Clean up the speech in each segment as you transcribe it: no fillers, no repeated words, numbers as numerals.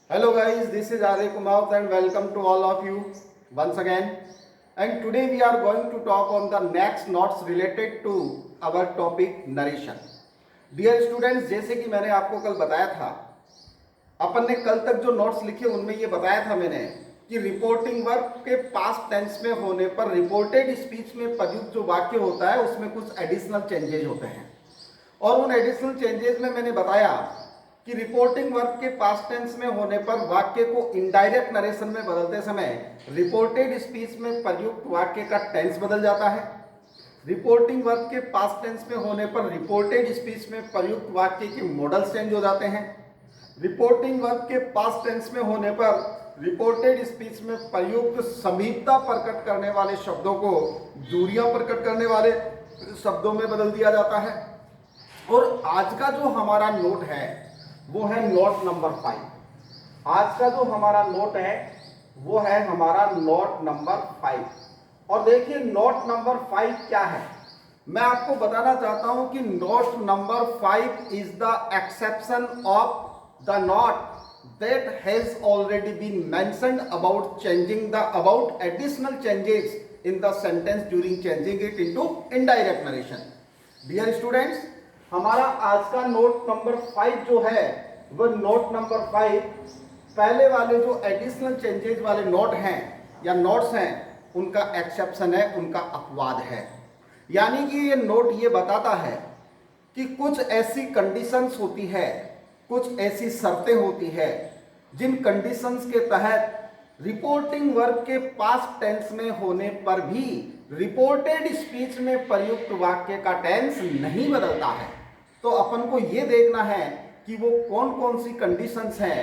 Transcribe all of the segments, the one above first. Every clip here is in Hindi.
Hello guys, this is Adik Kumar and welcome to all of you once again. And today we are going to talk on the next notes related to our topic narration. Dear students, जैसे कि मैंने आपको कल बताया था, अपन ने कल तक जो नोट्स लिखे उनमें ये बताया था मैंने कि रिपोर्टिंग वर्ब के पास्ट टेंस में होने पर रिपोर्टेड स्पीच में प्रयुक्त जो वाक्य होता है उसमें कुछ एडिशनल चेंजेज होते हैं। और उन एडिशनल चेंजेस में मैंने बताया कि रिपोर्टिंग वर्ब के पास्ट टेंस में होने पर वाक्य को इनडायरेक्ट नरेशन में बदलते समय रिपोर्टेड स्पीच में प्रयुक्त वाक्य का टेंस बदल जाता है। रिपोर्टिंग वर्ब के पास्ट टेंस में होने पर रिपोर्टेड स्पीच में प्रयुक्त वाक्य के मॉडल्स चेंज हो जाते हैं। रिपोर्टिंग वर्ब के पास्ट टेंस में होने पर रिपोर्टेड स्पीच में प्रयुक्त समीपता प्रकट करने वाले शब्दों को दूरियां प्रकट करने वाले शब्दों में बदल दिया जाता है। और आज का जो हमारा नोट है वो है नोट नंबर 5। आज का जो हमारा नोट है वो है हमारा नोट नंबर 5। और देखिए नोट नंबर 5 क्या है, मैं आपको बताना चाहता हूं कि note number 5 is the exception of the note that has already been mentioned about additional changes in the sentence during changing it into indirect narration. Dear students, हमारा आज का नोट नंबर 5 जो है वह नोट नंबर 5 पहले वाले जो एडिशनल चेंजेस वाले नोट हैं या नोट्स हैं उनका एक्सेप्शन है, उनका अपवाद है। यानी कि ये नोट ये बताता है कि कुछ ऐसी कंडीशंस होती है, कुछ ऐसी शर्तें होती है जिन कंडीशंस के तहत रिपोर्टिंग वर्ब के पास्ट टेंस में होने पर भी रिपोर्टेड स्पीच में प्रयुक्त वाक्य का टेंस नहीं बदलता है। तो अपन को ये देखना है कि वो कौन कौन सी कंडीशंस हैं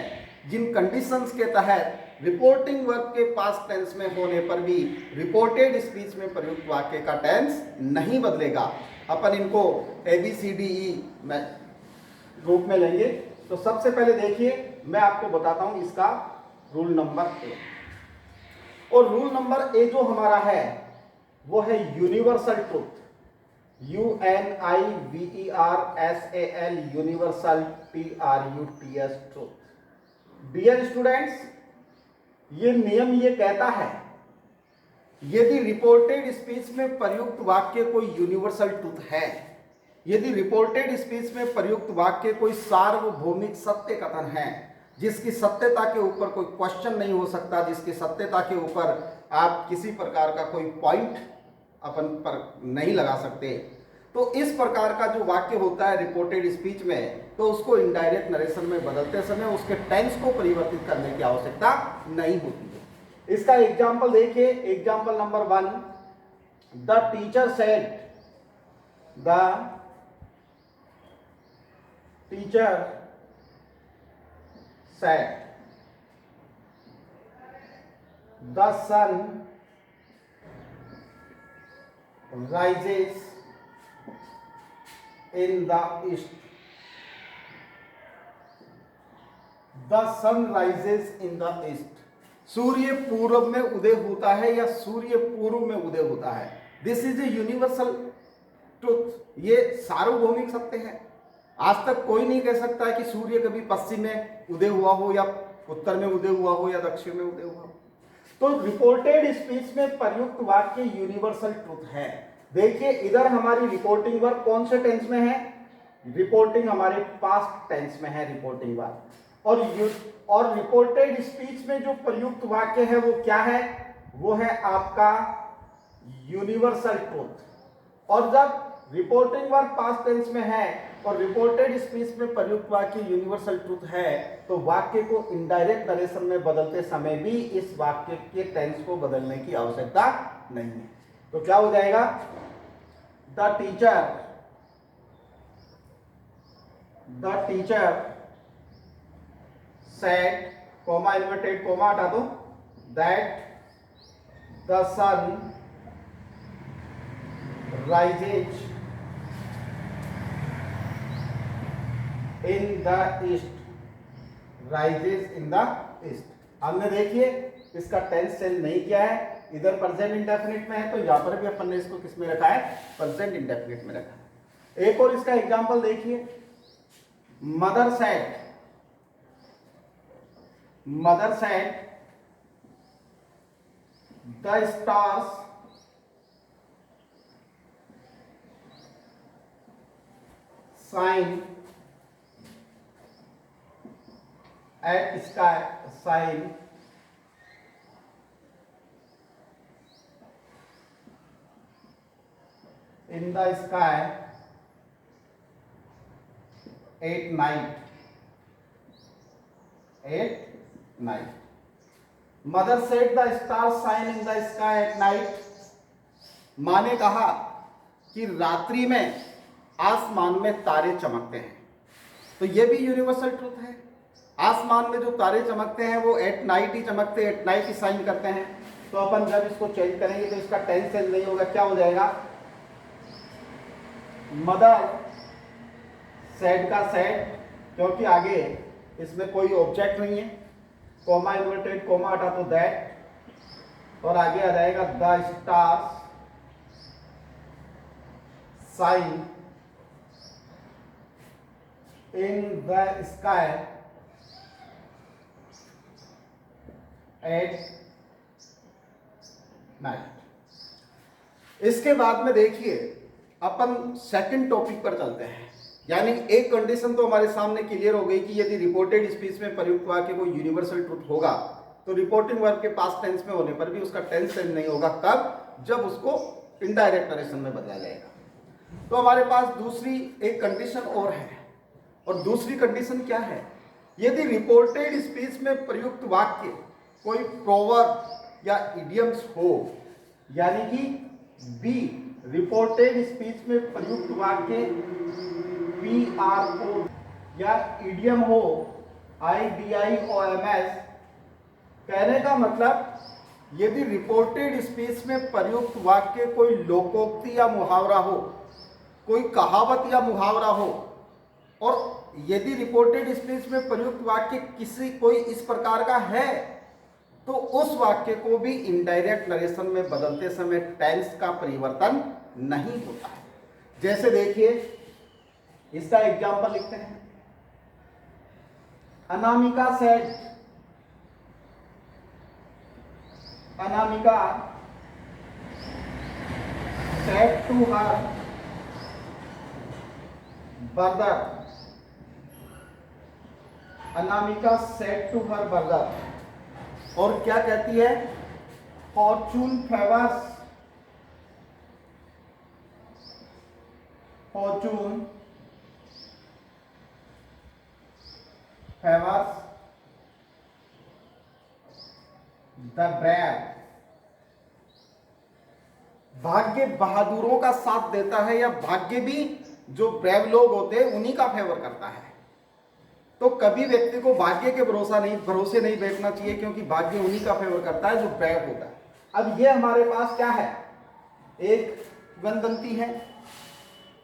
जिन कंडीशंस के तहत रिपोर्टिंग वर्ब के पास्ट टेंस में होने पर भी रिपोर्टेड स्पीच में प्रयुक्त वाक्य का टेंस नहीं बदलेगा। अपन इनको ABCDE में रूप में लेंगे। तो सबसे पहले देखिए मैं आपको बताता हूं इसका रूल नंबर ए। और रूल नंबर ए जो हमारा है वो है universal truth, UNIVERSAL, universal TRUTH, truth. Dear students, ये नियम ये कहता है यदि रिपोर्टेड स्पीच में प्रयुक्त वाक्य कोई यूनिवर्सल ट्रूथ है, यदि रिपोर्टेड स्पीच में प्रयुक्त वाक्य कोई सार्वभौमिक सत्य कथन है जिसकी सत्यता के ऊपर कोई क्वेश्चन नहीं हो सकता, जिसकी सत्यता के ऊपर आप किसी प्रकार का कोई पॉइंट अपन पर नहीं लगा सकते, तो इस प्रकार का जो वाक्य होता है रिपोर्टेड स्पीच में, तो उसको इनडायरेक्ट नरेशन में बदलते समय उसके टेंस को परिवर्तित करने की आवश्यकता नहीं होती है। इसका एग्जाम्पल देखिए, example number 1, the teacher said, the teacher said, the sun rises in the east. The sun rises in the east. सूर्य पूर्व में उदय होता है या सूर्य पूर्व में उदय होता है। This is a universal truth, ये सार्वभौमिक सत्य है। आज तक कोई नहीं कह सकता है कि सूर्य कभी पश्चिम में उदय हुआ हो या उत्तर में उदय हुआ हो या दक्षिण में उदय हुआ हो। तो रिपोर्टेड स्पीच में प्रयुक्त वाक्य यूनिवर्सल ट्रूथ है। देखिए इधर हमारी रिपोर्टिंग वर्ब कौन से टेंस में है, रिपोर्टिंग हमारे पास्ट टेंस में है रिपोर्टिंग वर्ब। और रिपोर्टेड स्पीच में जो प्रयुक्त वाक्य है वो क्या है, वो है आपका यूनिवर्सल ट्रूथ। और जब रिपोर्टिंग वर्ब पास्ट टेंस में है और रिपोर्टेड स्पीच में प्रयुक्त वाक्य यूनिवर्सल ट्रूथ है, तो वाक्य को इनडायरेक्ट नरेशन में बदलते समय भी इस वाक्य के टेंस को बदलने की आवश्यकता नहीं है। तो क्या हो जाएगा, the teacher said, comma inverted comma हटा दो, that the sun rises in the east, rises in the east। हमने देखिए इसका टेंस चेंज नहीं किया है, इधर प्रेजेंट इंडेफिनिट में है, तो यहां पर भी अपन ने इसको किस में रखा है, प्रेजेंट इंडेफिनिट में रखा है। एक और इसका एग्जांपल देखिए, mother said, mother said the stars shine at sky shine in the sky at night. Mother said the stars shine in the sky at night. माँ ने कहा कि रात्रि में आसमान में तारे चमकते हैं। तो ये भी यूनिवर्सल ट्रूथ है। आसमान में जो तारे चमकते हैं वो एट नाइट ही चमकते हैं, एट नाइट ही शाइन करते हैं। तो अपन जब इसको चेंज करेंगे तो इसका टेंस चेंज नहीं होगा, क्या हो जाएगा? मदर सेड का सेड, क्योंकि आगे इसमें कोई ऑब्जेक्ट नहीं है, कोमा इन्वर्टेड कोमा हटा तो दैट, और आगे आ जाएगा the stars shine in the sky at night. इसके बाद में देखिए अपन सेकंड टॉपिक पर चलते हैं। यानी एक कंडीशन तो हमारे सामने क्लियर हो गई कि यदि रिपोर्टेड स्पीच में प्रयुक्त वाक्य कोई यूनिवर्सल ट्रूथ होगा तो रिपोर्टिंग वर्ब के पास्ट टेंस में होने पर भी उसका टेंस चेंज नहीं होगा। कब? जब उसको इनडायरेक्ट नरेशन में बदला जाएगा। तो हमारे पास दूसरी एक कंडीशन और है, और दूसरी कंडीशन क्या है? यदि रिपोर्टेड स्पीच में प्रयुक्त वाक्य कोई प्रोवर्ब या इडियम्स हो, यानी कि बी रिपोर्टेड स्पीच में प्रयुक्त वाक्य PRO या इडियम हो IDIOMS। कहने का मतलब यदि रिपोर्टेड स्पीच में प्रयुक्त वाक्य कोई लोकोक्ति या मुहावरा हो, कोई कहावत या मुहावरा हो, और यदि रिपोर्टेड स्पीच में प्रयुक्त वाक्य कोई इस प्रकार का है तो उस वाक्य को भी इनडायरेक्ट नरेशन में बदलते समय टेंस का परिवर्तन नहीं होता है। जैसे देखिए इसका एग्जांपल लिखते हैं। Anamika said to her brother. Anamika said to her brother, और क्या कहती है? Fortune favours the brave. भाग्य बहादुरों का साथ देता है, या भाग्य भी जो ब्रेव लोग होते हैं उन्हीं का फेवर करता है। तो कभी व्यक्ति को भाग्य के भरोसे नहीं बैठना चाहिए, क्योंकि भाग्य उन्हीं का फेवर करता है जो ब्रेव होता है। अब ये हमारे पास क्या है? एक द्वंद्वंती है,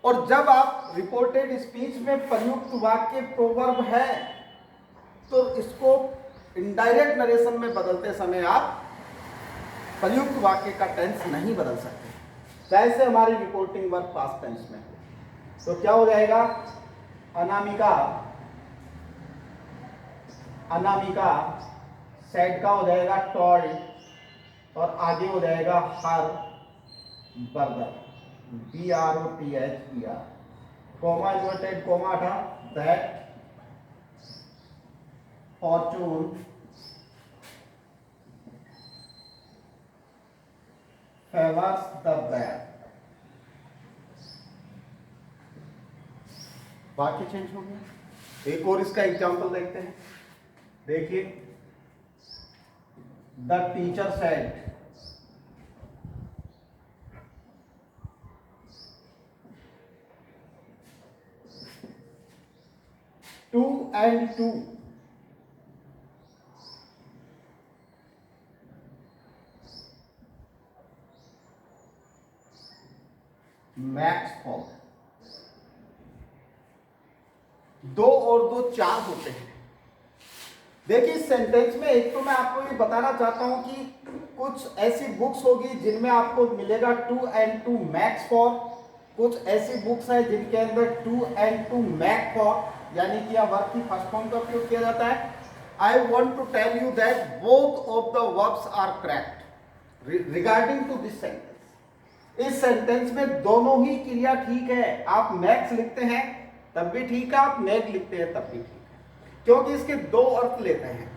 और जब आप रिपोर्टेड स्पीच में प्रयुक्त वाक्य प्रोवर्ब है तो इसको इनडायरेक्ट नरेशन में बदलते समय आप प्रयुक्त वाक्य का टेंस नहीं बदल सकते, जैसे हमारी रिपोर्टिंग वर्ब पास्ट टेंस में। तो क्या हो जाएगा? अनामिका सेड का हो जाएगा टॉल्ड, और आगे हो जाएगा her brother BROTHER, comma inverted comma हटा that fortune favours the brave. वाक्य चेंज हो गया। एक और इसका एग्जांपल देखते हैं। देखिए, the teacher said two and two makes four. दो और दो चार होते हैं। देखिए इस सेंटेंस में एक तो मैं आपको ये बताना चाहता हूं कि कुछ ऐसी बुक्स होगी जिनमें आपको मिलेगा 2 and 2 मैक्स फॉर, कुछ ऐसी बुक्स है जिनके अंदर 2 and 2 मैक फॉर, यानी कि यहाँ वर्ब की फर्स्ट फॉर्म का उपयोग किया जाता है। I want to tell you that both of the verbs are correct regarding to this sentence। इस सेंटेंस में दोनों ही क्रिया ठीक है। आप मैक्स लिखते हैं तब भी ठीक है, आप मैक लिखते हैं तब भी ठीक है, क्योंकि इसके दो अर्थ लेते हैं।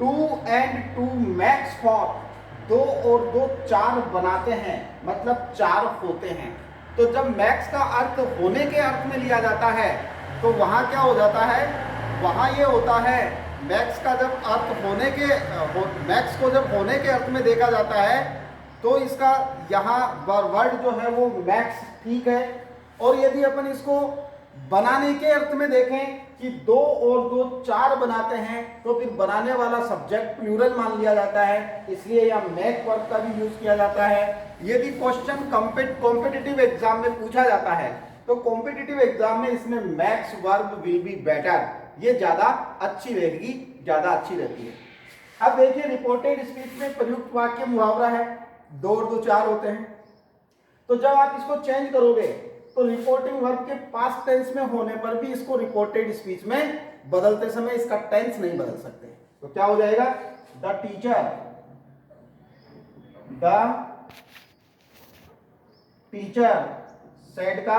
2 and 2 मैक्स फॉर, 2 और 2 4 बनाते हैं, मतलब 4 होते हैं। तो जब मैक्स का अर्थ होने के अर्थ में लिया जाता है तो वहां क्या हो जाता है, वहां ये होता है मैक्स का जब अर्थ होने के मैक्स को जब होने के अर्थ में देखा जाता है तो इसका यहाँ वर्ड जो है वो मैक्स ठीक है। और यदि अपन इसको बनाने के अर्थ में देखें कि 2 और 2 4 बनाते हैं तो फिर बनाने वाला सब्जेक्ट प्लूरल मान लिया जाता है, इसलिए यह मैक वर्ब का भी यूज किया जाता है। यदि क्वेश्चन कॉम्पिटिटिव एग्जाम में पूछा जाता है तो कॉम्पिटिटिव एग्जाम में इसमें max verb will be better, ये ज्यादा अच्छी रहेगी, ज्यादा अच्छी रहती है। अब देखिए रिपोर्टेड स्पीच में प्रयुक्त वाक्य मुहावरा है, 2 और 2 4 होते हैं। तो जब आप इसको चेंज करोगे तो रिपोर्टिंग वर्ब के पास्ट टेंस में होने पर भी इसको रिपोर्टेड स्पीच में बदलते समय इसका टेंस नहीं बदल सकते। तो क्या हो जाएगा, द टीचर सेड का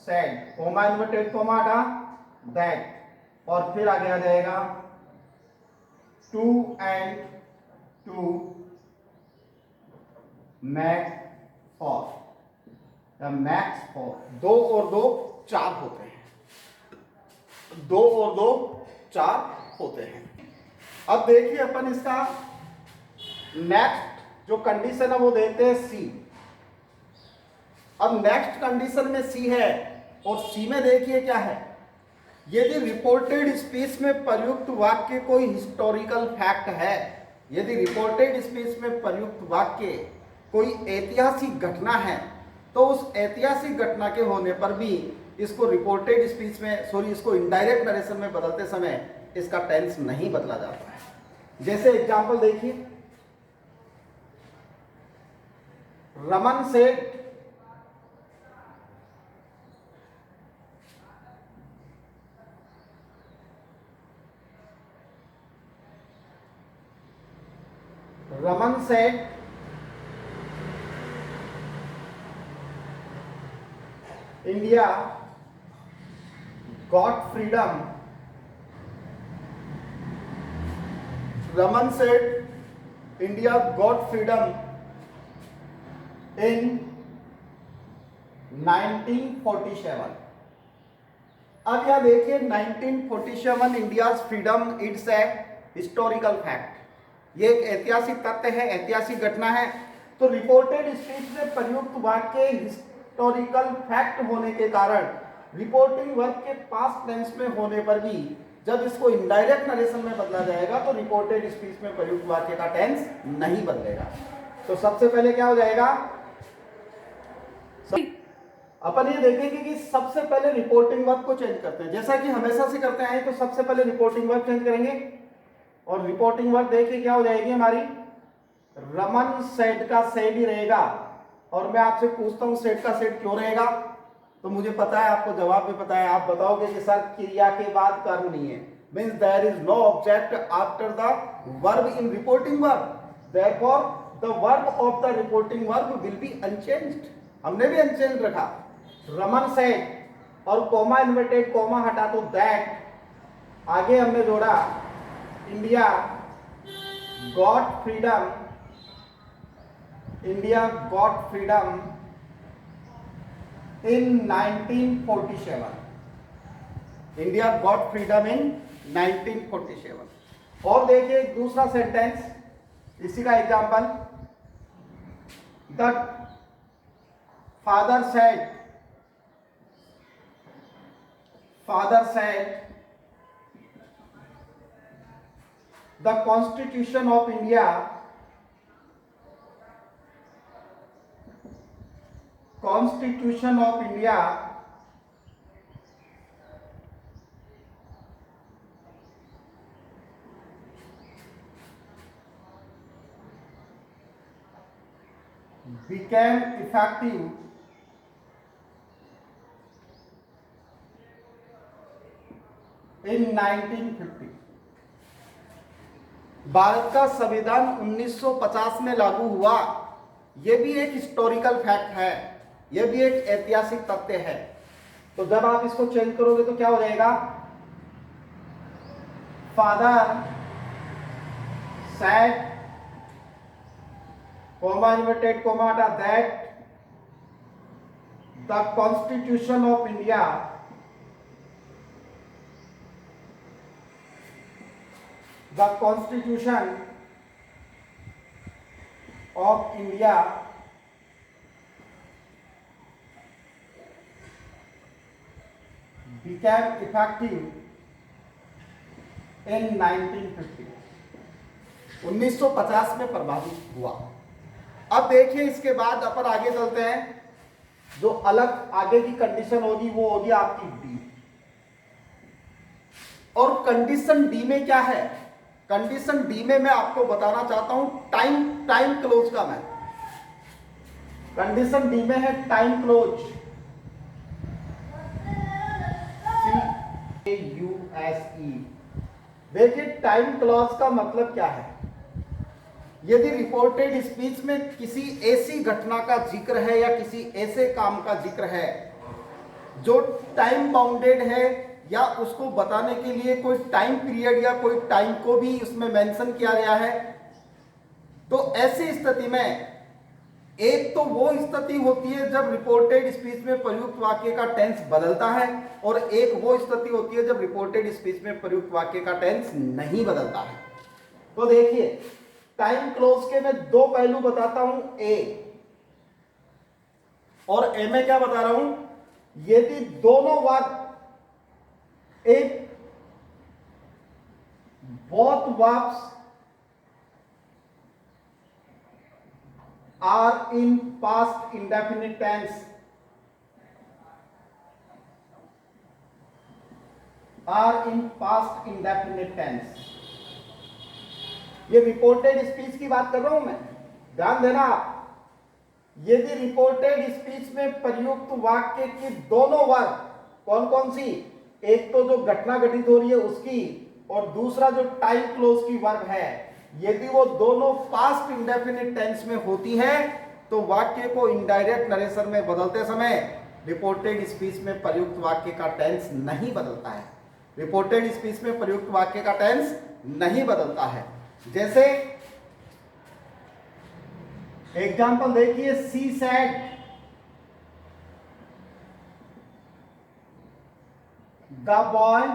सेड, कोमा इन्वर्टेड कोमा हटा दैट, और फिर आगे आ जाएगा 2 and 2 make four, makes four, 2 और 2 4 होते हैं, 2 और 2 4 होते हैं। अब देखिए अपन इसका नेक्स्ट जो कंडीशन है वो देखते हैं सी। अब नेक्स्ट कंडीशन में सी है और सी में देखिए क्या है, यदि रिपोर्टेड स्पीच में प्रयुक्त वाक्य कोई हिस्टोरिकल फैक्ट है, यदि रिपोर्टेड स्पीच में प्रयुक्त वाक्य कोई ऐतिहासिक घटना है तो उस ऐतिहासिक घटना के होने पर भी इसको रिपोर्टेड स्पीच में इसको इनडायरेक्ट नरेशन में बदलते समय इसका टेंस नहीं बदला जाता है। जैसे एग्जांपल देखिए, Raman said India got freedom. Raman said India got freedom in 1947। अब यह देखिए 1947 India freedom, it's a historical fact, ये एक ऐतिहासिक तथ्य है, ऐतिहासिक घटना है। तो रिपोर्टेड स्पीच में प्रयुक्त वाक्य हिस्टोरिकल फैक्ट होने के कारण रिपोर्टिंग वर्ब के पास्ट टेंस में होने पर भी जब इसको इनडायरेक्ट नरेशन में बदला जाएगा तो रिपोर्टेड स्पीच में प्रयुक्त वाक्य का टेंस नहीं बदलेगा। तो सबसे पहले क्या हो जाएगा, अपन ये देखेंगे कि सबसे पहले रिपोर्टिंग वर्ब को चेंज करते हैं, जैसा कि हमेशा से करते आए। तो सबसे पहले रिपोर्टिंग वर्ब चेंज करेंगे और रिपोर्टिंग वर्ब देखिए क्या हो जाएगी हमारी, रमन सेड का सेड ही रहेगा। और मैं आपसे पूछता हूं सेड का सेड क्यों रहेगा, तो मुझे पता है आपको जवाब भी पता है। आप बताओगे कि सर क्रिया के बाद कर्म नहीं है, means there is no object after the verb in reporting verb, therefore the verb of the reporting verb will be unchanged. हमने भी अनचेंज रखा, रमन सेड और कोमा इन्वर्टेड कोमा हटा तो दैट, आगे हमने जोड़ा India got freedom, India got freedom in 1947, India got freedom in 1947। और देखिए दूसरा सेंटेंस, इसी का example, the father said the Constitution of India became effective in 1950। Bharat का संविधान 1950 में लागू हुआ। यह भी एक हिस्टोरिकल फैक्ट है, यह भी एक ऐतिहासिक तथ्य है। तो जब आप इसको चेंज करोगे तो क्या हो जाएगा? Father said comma inverted comma हटा that the constitution of India became effective in 1950। 1950 में प्रभावित हुआ। अब देखिए इसके बाद अपन आगे चलते हैं। जो अलग आगे की कंडीशन होगी वो होगी आपकी डी। और कंडीशन डी में क्या है? कंडीशन डी में मैं आपको बताना चाहता हूं टाइम क्लोज का। मैं कंडीशन डी में है टाइम क्लोज, CAUSE। देखिए टाइम क्लॉज का मतलब क्या है? यदि रिपोर्टेड स्पीच में किसी ऐसी घटना का जिक्र है या किसी ऐसे काम का जिक्र है जो टाइम बाउंडेड है, या उसको बताने के लिए कोई टाइम पीरियड या कोई टाइम को भी उसमें मेंशन किया गया है, तो ऐसी स्थिति में एक तो वो स्थिति होती है जब रिपोर्टेड स्पीच में प्रयुक्त वाक्य का टेंस बदलता है, और एक वो स्थिति होती है जब रिपोर्टेड स्पीच में प्रयुक्त वाक्य का टेंस नहीं बदलता है। तो देखिए टाइम क्लोज के मैं दो पहलू बताता हूं, ए और ए में क्या बता रहा हूं? यदि दोनों वाक्य एक both verbs are in past indefinite tense, ये रिपोर्टेड स्पीच की बात कर रहा हूं मैं, ध्यान देना आप। यदि रिपोर्टेड स्पीच में प्रयुक्त वाक्य की दोनों वर्ग कौन कौन सी, एक तो जो घटना घटित हो रही है उसकी, और दूसरा जो टाइम क्लोज की वर्ग है, यदि वो दोनों पास्ट इंडेफिनिट टेंस में होती है तो वाक्य को इनडायरेक्ट नरेशन में बदलते समय रिपोर्टेड स्पीच में प्रयुक्त वाक्य का टेंस नहीं बदलता है। रिपोर्टेड स्पीच में प्रयुक्त वाक्य का टेंस नहीं बदलता है। जैसे एग्जाम्पल देखिए, she said the boy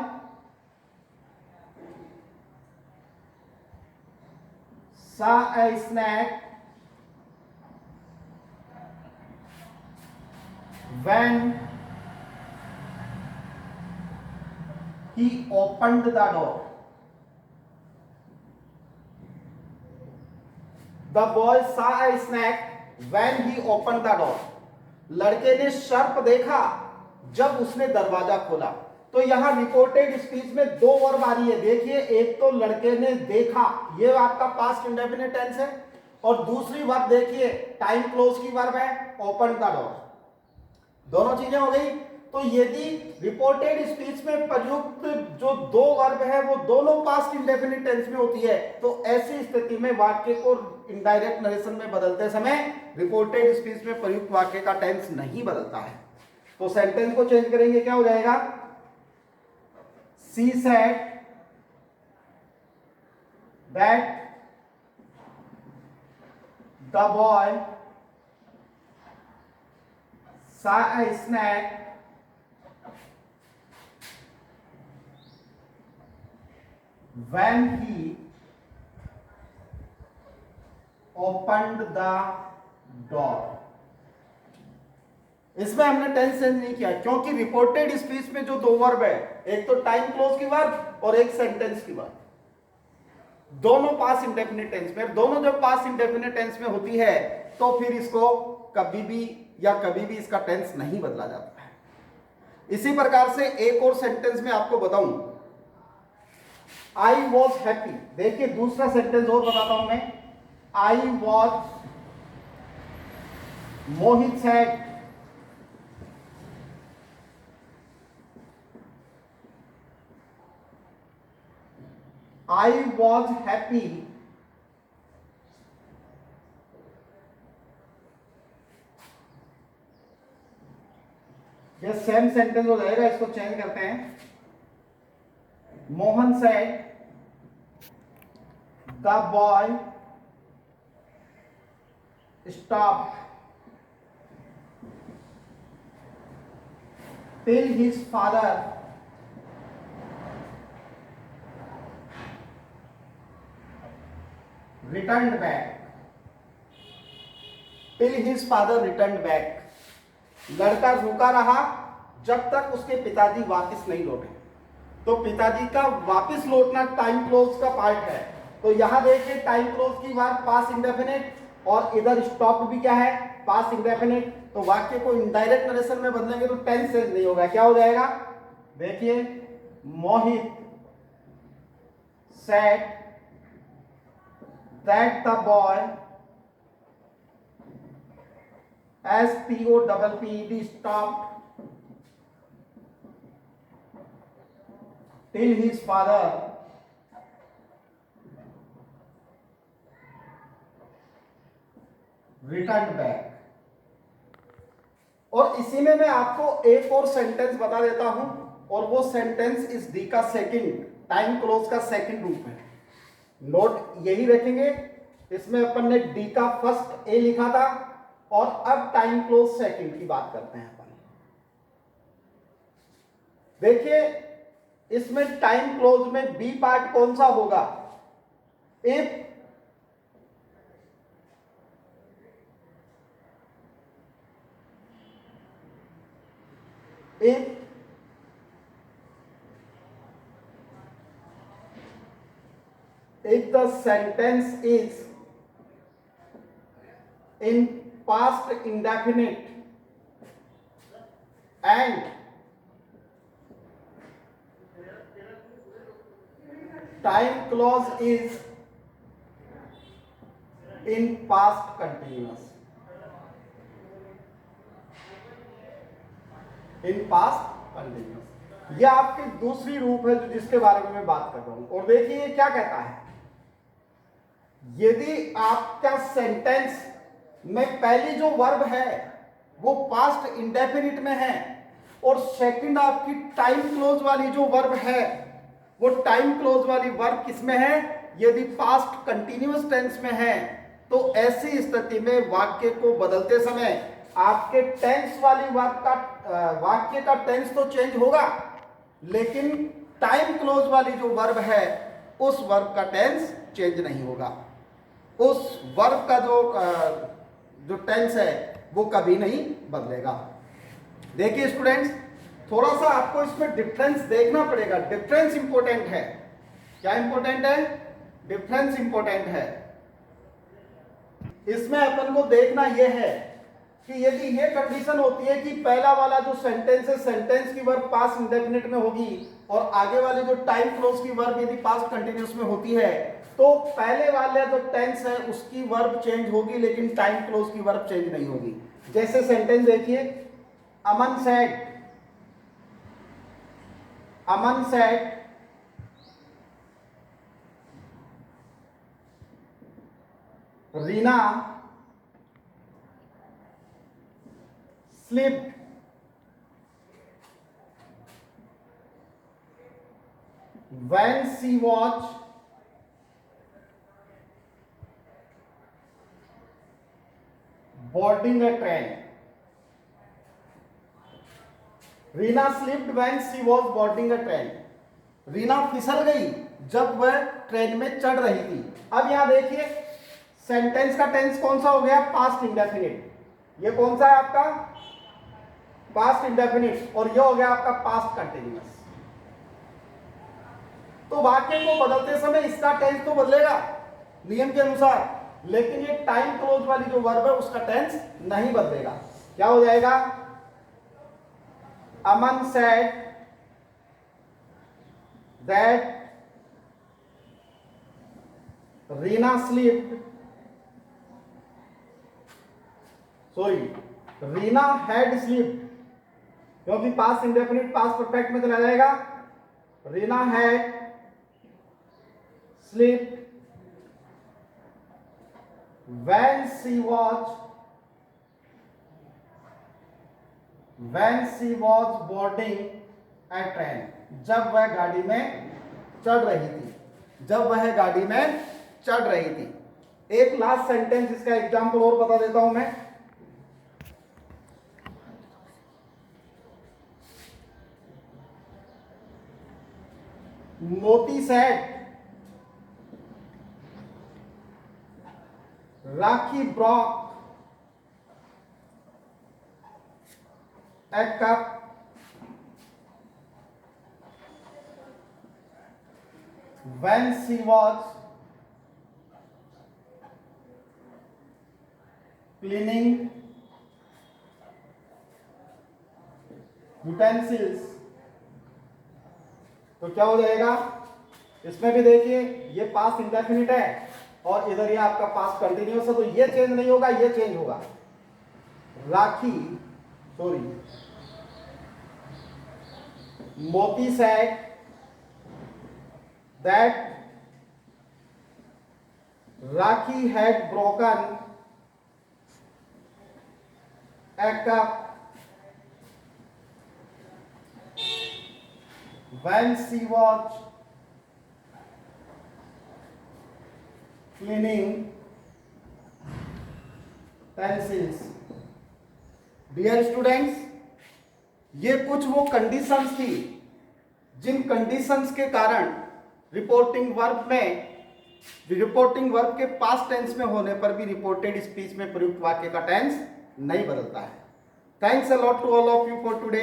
saw a snack when he opened the door। The boy saw a snack when he opened the door। लड़के ने सर्प देखा जब उसने दरवाजा खोला। तो यहां रिपोर्टेड स्पीच में दो वर्ब आ रही है। देखिए एक तो लड़के ने देखा, ये आपका पास्ट इंडेफिनिट टेंस है, और दूसरी वर्ब देखिए टाइम क्लोज की वर्ब है, ओपन द डोर। दोनों चीजें हो गई। तो यदि रिपोर्टेड स्पीच में प्रयुक्त जो दो वर्ब है वो दोनों पास्ट इंडेफिनिट टेंस में होती है, तो ऐसी स्थिति में वाक्य को इनडायरेक्ट नरेशन में बदलते समय रिपोर्टेड स्पीच में प्रयुक्त वाक्य का टेंस नहीं बदलता है। तो सेंटेंस को चेंज करेंगे, क्या हो जाएगा? She said that the boy saw a snack when he opened the door। इसमें हमने टेंस चेंज नहीं किया क्योंकि रिपोर्टेड स्पीच में जो दो वर्ब है, एक तो टाइम क्लोज की वर्ब और एक सेंटेंस की वर्ब, दोनों पास इंडेफिनिट टेंस में। दोनों जब पास इंडेफिनिट टेंस में होती है तो फिर इसको कभी भी इसका टेंस नहीं बदला जाता है। इसी प्रकार से एक और सेंटेंस में आपको बताऊं, आई वॉज हैप्पी। देखिए दूसरा सेंटेंस और बताता हूं मैं, I was Mohit sad I was happy, ये सेम सेंटेंस हो जाएगा, इसको चेंज करते हैं। Mohan said the boy stop till his father returned back, till his father returned back, लड़का रुका रहा जब तक उसके पिताजी वापस नहीं लौटे। तो पिताजी का वापस लौटना टाइम क्लोज का पार्ट है। तो यहां देखिए टाइम क्लोज की बात पास्ट इंडेफिनिट, और इधर स्टॉप भी क्या है, पास्ट इंडेफिनिट। तो वाक्य को इनडायरेक्ट नरेशन में बदलेंगे तो टेंस चेंज नहीं होगा। क्या हो जाएगा, देखिए, Mohit said that the boy, STOPPED stopped till his father returned back। और इसी में मैं आपको एक और सेंटेंस बता देता हूं, और वो सेंटेंस इस डी का सेकंड, टाइम क्लोज का सेकंड रूप है। नोट यही रखेंगे, इसमें अपन ने डी का फर्स्ट ए लिखा था, और अब टाइम क्लोज सेकंड की बात करते हैं अपन। देखिए, इसमें टाइम क्लोज में बी पार्ट कौन सा होगा, if the sentence is in past indefinite and time clause is in past continuous, in past continuous। यह आपकी दूसरी रूप है जो जिसके बारे में मैं बात कर रहा हूं। और देखिए ये क्या कहता है, यदि आपका सेंटेंस में पहली जो वर्ब है वो पास्ट इंडेफिनिट में है, और सेकंड आपकी टाइम क्लोज वाली जो वर्ब है वो टाइम क्लोज वाली वर्ब किसमें है, यदि पास्ट कंटिन्यूअस टेंस में है, तो ऐसी स्थिति में वाक्य को बदलते समय आपके टेंस वाली वर्ब का वाक्य का टेंस तो चेंज होगा, लेकिन टाइम क्लोज वाली जो वर्ब है उस वर्ब का टेंस चेंज नहीं होगा। उस वर्ब का जो टेंस है वो कभी नहीं बदलेगा। देखिए स्टूडेंट्स, थोड़ा सा आपको इसमें डिफरेंस देखना पड़ेगा। डिफरेंस इंपॉर्टेंट है। क्या इंपॉर्टेंट है, डिफरेंस इंपॉर्टेंट है। इसमें अपन को देखना यह है कि यदि ये कंडीशन होती है कि पहला वाला जो सेंटेंस है, सेंटेंस की वर्ब पास्ट इंडेफिनिट में होगी, और आगे वाली जो टाइम क्लोज की वर्ब यदि पास्ट कंटिन्यूअस में होती है, तो पहले वाले जो टेंस है उसकी वर्ब चेंज होगी, लेकिन टाइम क्लोज की वर्ब चेंज नहीं होगी। जैसे सेंटेंस देखिए, Aman said Reena slipped when she was boarding a train। Reena slipped when she was boarding a train। Reena फिसल गई जब वह ट्रेन में चढ़ रही थी। अब यहां देखिए सेंटेंस का टेंस कौन सा हो गया, पास्ट इंडेफिनिट। ये कौन सा है आपका, पास्ट इंडेफिनिट, और ये हो गया आपका पास्ट कंटिन्यूअस। तो वाक्य को बदलते समय इसका टेंस तो बदलेगा नियम के अनुसार, लेकिन ये टाइम क्लोज वाली जो वर्ब है उसका टेंस नहीं बदलेगा। क्या हो जाएगा, Aman said that Reena slipped, sorry Reena had slipped, क्योंकि पास्ट इंडेफिनिट पास्ट परफेक्ट में चला जाएगा। Reena had slept when she was boarding a train, जब वह गाड़ी में चढ़ रही थी, जब वह गाड़ी में चढ़ रही थी। एक लास्ट सेंटेंस इसका एग्जाम्पल और बता देता हूं मैं। मोती said rakhi Brock a cup when she was cleaning utensils। तो क्या हो जाएगा, इसमें भी देखिए ये पास्ट इंडेफिनिट है और इधर ये आपका पास्ट कंटिन्यूअस है, तो ये चेंज नहीं होगा, ये चेंज होगा। राखी Moti said that Rakhi had broken a cup when she was cleaning pencils। Dear students, ये कुछ वो कंडीशंस थी जिन कंडीशंस के कारण रिपोर्टिंग वर्ब के पास्ट टेंस में होने पर भी रिपोर्टेड स्पीच में प्रयुक्त वाक्य का टेंस नहीं बदलता है। Thanks a lot to all of you for today.